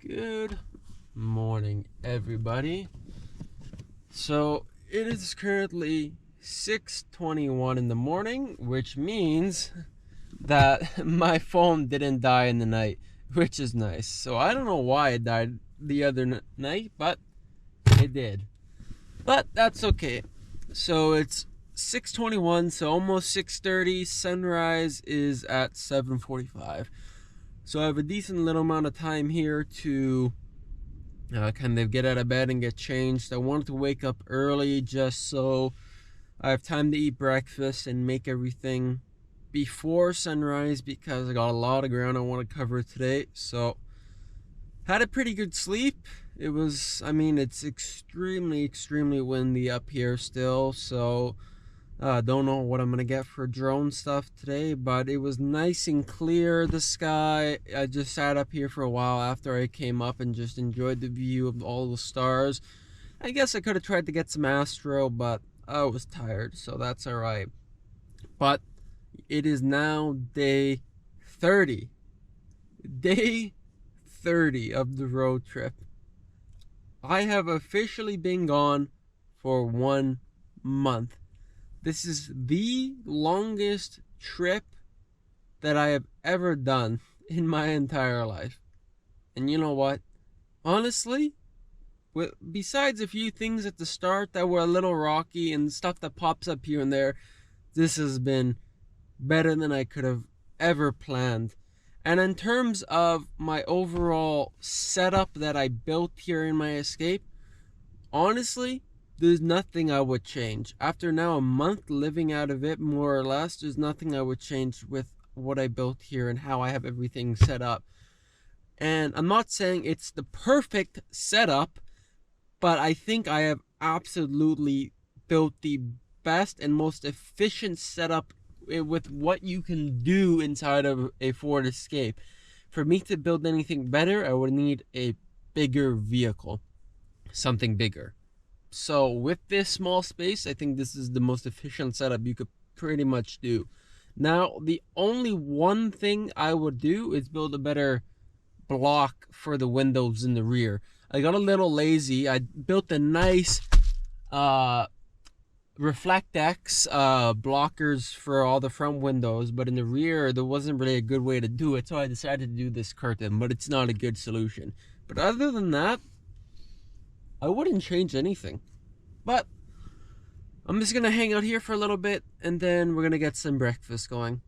Good morning, everybody. So it is currently 6:21 in the morning, which means that my phone didn't die in the night, which is nice. So I don't know why it died the other night, but it did. But that's okay. So it's 6:21, so almost 6:30. Sunrise is at 7:45. So I have a decent little amount of time here to kind of get out of bed and get changed. I wanted to wake up early just so I have time to eat breakfast and make everything before sunrise because I got a lot of ground I want to cover today. So had a pretty good sleep. It was, it's extremely windy up here still, so don't know what I'm gonna get for drone stuff today, but it was nice and clear, the sky. I just sat up here for a while after I came up and just enjoyed the view of all the stars. I guess I could have tried to get some astro, but I was tired, so that's alright. But it is now day 30. Day 30 of the road trip. I have officially been gone for 1 month. This is the longest trip that I have ever done in my entire life. And you know what? Honestly, besides a few things at the start that were a little rocky and stuff that pops up here and there, this has been better than I could have ever planned. And in terms of my overall setup that I built here in my Escape, honestly, there's nothing I would change. After now a month living out of it, more or less, there's nothing I would change with what I built here and how I have everything set up. And I'm not saying it's the perfect setup, but I think I have absolutely built the best and most efficient setup with what you can do inside of a Ford Escape. For me to build anything better, I would need a bigger vehicle, something bigger. So with this small space, I think this is the most efficient setup you could pretty much do. Now, the only one thing I would do is build a better block for the windows in the rear. I got a little lazy. I built a nice Reflectex blockers for all the front windows, but in the rear there wasn't really a good way to do it, so I decided to do this curtain, but it's not a good solution. But other than that, I wouldn't change anything. But I'm just gonna hang out here for a little bit and then we're gonna get some breakfast going.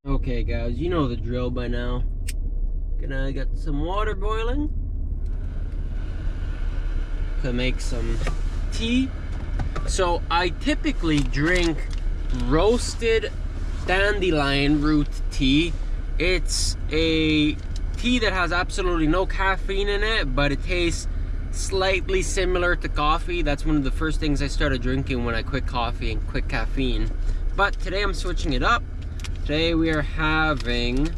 Okay guys, you know the drill by now. Gonna get some water boiling to make some tea. So I typically drink roasted dandelion root tea. It's a tea that has absolutely no caffeine in it, but it tastes slightly similar to coffee. That's one of the first things I started drinking when I quit coffee and quit caffeine. But today I'm switching it up. Today we are having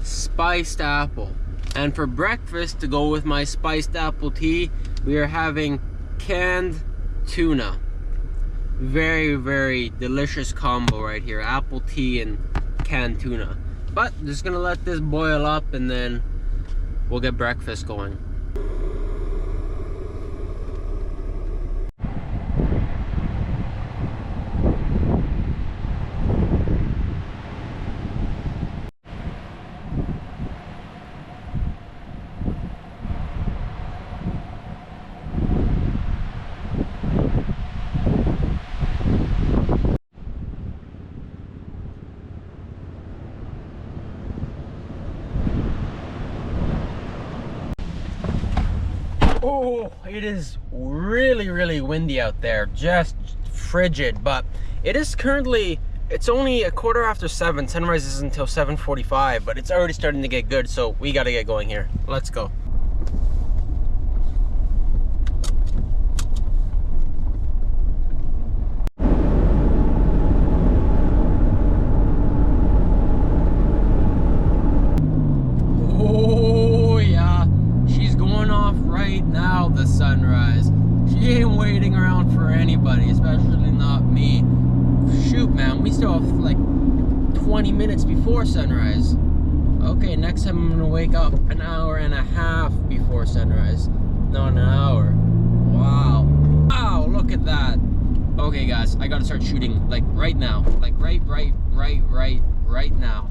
spiced apple. And for breakfast, to go with my spiced apple tea, we are having canned tuna. Very delicious combo right here, apple tea and canned tuna. But just gonna let this boil up and then we'll get breakfast going. Oh, it is really windy out there, just frigid. But it is currently, it's only 7:15. Sunrise is until 7:45, but it's already starting to get good, so we gotta get going here. Let's go. Now the sunrise. She ain't waiting around for anybody, especially not me. Shoot, man, we still have like 20 minutes before sunrise. Okay, next time I'm gonna wake up an hour and a half before sunrise. No, in an hour. Wow. Wow, look at that. Okay, guys, I gotta start shooting, like, right now. Like, right now.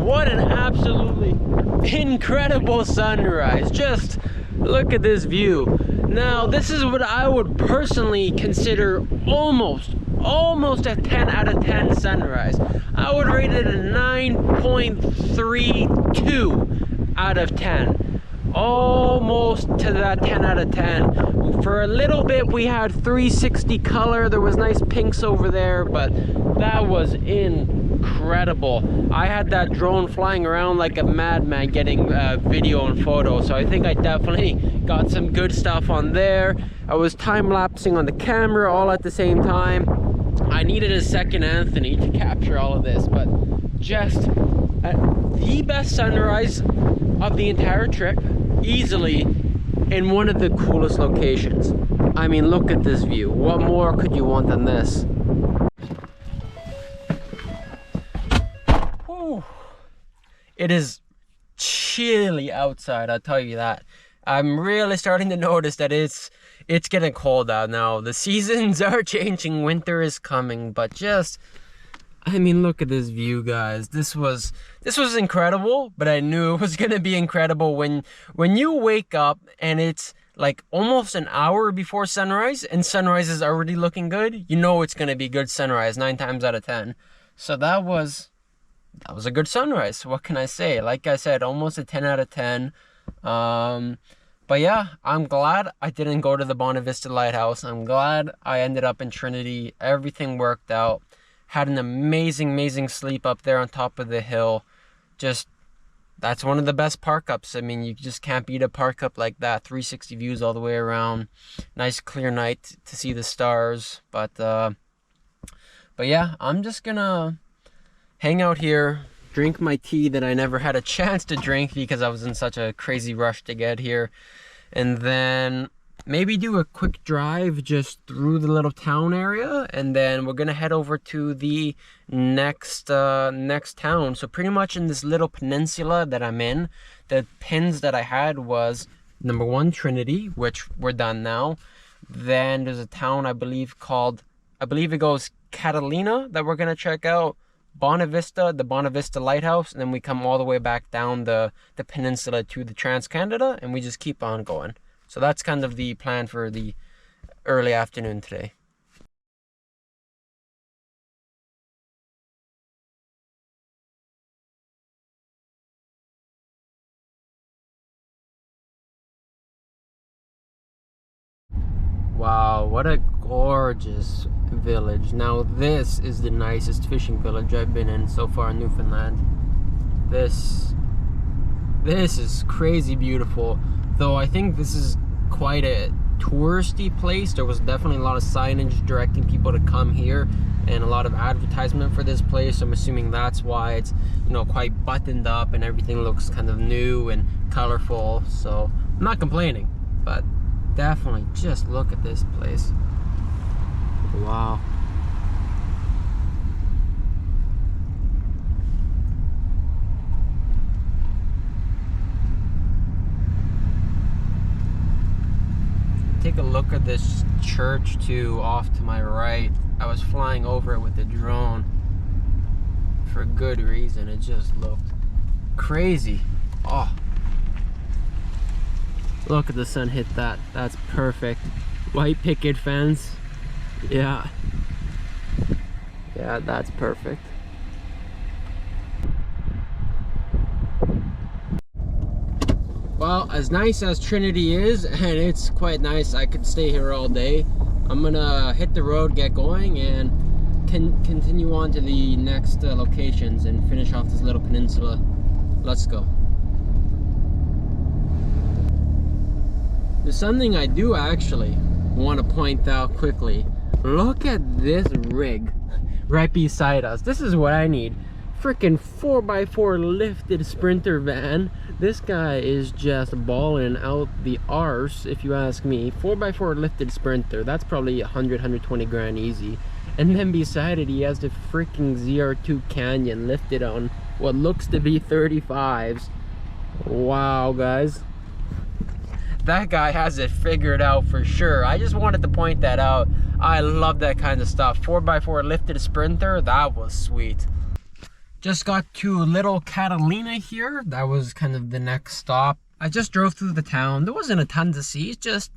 what an absolutely incredible sunrise. Just look at this view. Now, this is what I would personally consider almost a 10 out of 10 sunrise. I would rate it a 9.32 out of 10. Almost to that 10 out of 10. For a little bit we had 360 color. There was nice pinks over there, but that was incredible. I had that drone flying around like a madman getting video and photo, so I think I definitely got some good stuff on there. I was time-lapsing on the camera all at the same time. I needed a second Anthony to capture all of this, but just the best sunrise of the entire trip, easily in one of the coolest locations. I mean, look at this view. What more could you want than this? Whew. It is chilly outside, I'll tell you that. I'm really starting to notice that it's getting cold out now. The seasons are changing, winter is coming, but just, I mean, look at this view, guys. This was incredible, but I knew it was gonna be incredible when you wake up and it's like almost an hour before sunrise and sunrise is already looking good. You know it's gonna be good sunrise 9 times out of 10. So that was a good sunrise. What can I say? Like I said, almost a 10 out of 10. But yeah, I'm glad I didn't go to the Bonavista Lighthouse. I'm glad I ended up in Trinity. Everything worked out. Had an amazing sleep up there on top of the hill. Just, that's one of the best park ups. I mean, you just can't beat a park up like that. 360 views all the way around. Nice clear night to see the stars. But yeah, I'm just gonna hang out here, drink my tea that I never had a chance to drink because I was in such a crazy rush to get here, and then maybe do a quick drive just through the little town area, and then we're gonna head over to the next town. So pretty much in this little peninsula that I'm in, the pins that I had was number 1, Trinity, which we're done now. Then there's a town I believe it goes Catalina that we're gonna check out. Bonavista, the Bonavista Lighthouse, and then we come all the way back down the peninsula to the Trans-Canada, and we just keep on going. So that's kind of the plan for the early afternoon today. Wow, what a gorgeous village. Now this is the nicest fishing village I've been in so far in Newfoundland. This is crazy beautiful, though I think this is quite a touristy place. There was definitely a lot of signage directing people to come here and a lot of advertisement for this place. I'm assuming that's why it's, you know, quite buttoned up and everything looks kind of new and colorful. So I'm not complaining, but definitely just look at this place. Wow. Take a look at this church too off to my right. I was flying over it with the drone for a good reason. It just looked crazy. Oh, look at the sun hit that. That's perfect. White picket fence. Yeah, that's perfect. Well, as nice as Trinity is, and it's quite nice, I could stay here all day. I'm gonna hit the road, get going, and continue on to the next locations and finish off this little peninsula. Let's go. There's something I do actually want to point out quickly. Look at this rig right beside us. This is what I need. Freaking 4x4 lifted Sprinter van. This guy is just balling out the arse, if you ask me. 4x4 lifted Sprinter. That's probably 120 grand easy. And then beside it, he has the freaking ZR2 Canyon lifted on what looks to be 35s. Wow, guys. That guy has it figured out for sure. I just wanted to point that out. I love that kind of stuff. 4x4 lifted Sprinter, that was sweet. Just got to Little Catalina here. That was kind of the next stop. I just drove through the town. There wasn't a ton to see. It's just,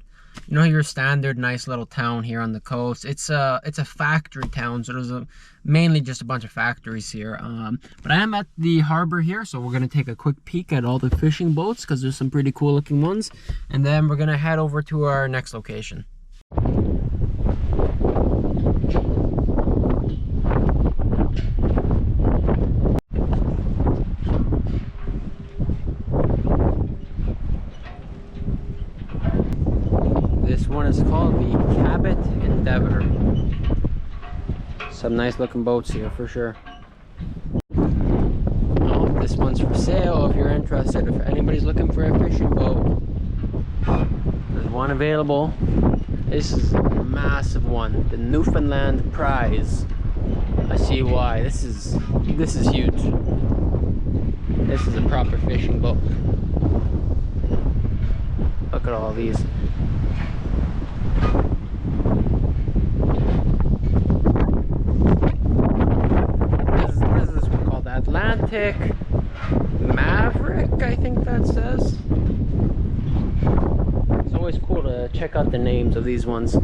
you know, your standard nice little town here on the coast. It's a factory town, so there's mainly just a bunch of factories here. But I am at the harbor here, so we're gonna take a quick peek at all the fishing boats because there's some pretty cool looking ones, and then we're gonna head over to our next location. This one is called the Cabot Endeavor. Some nice looking boats here for sure. Oh, this one's for sale if you're interested. If anybody's looking for a fishing boat, there's one available. This is a massive one, the Newfoundland Prize. I see why. This is huge. This is a proper fishing boat. Look at all these. What is this one called? Atlantic Maverick, I think that says. It's always cool to check out the names of these ones.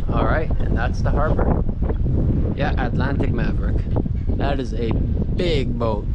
Alright, and that's the harbor. Yeah, Atlantic Maverick. That is a big boat.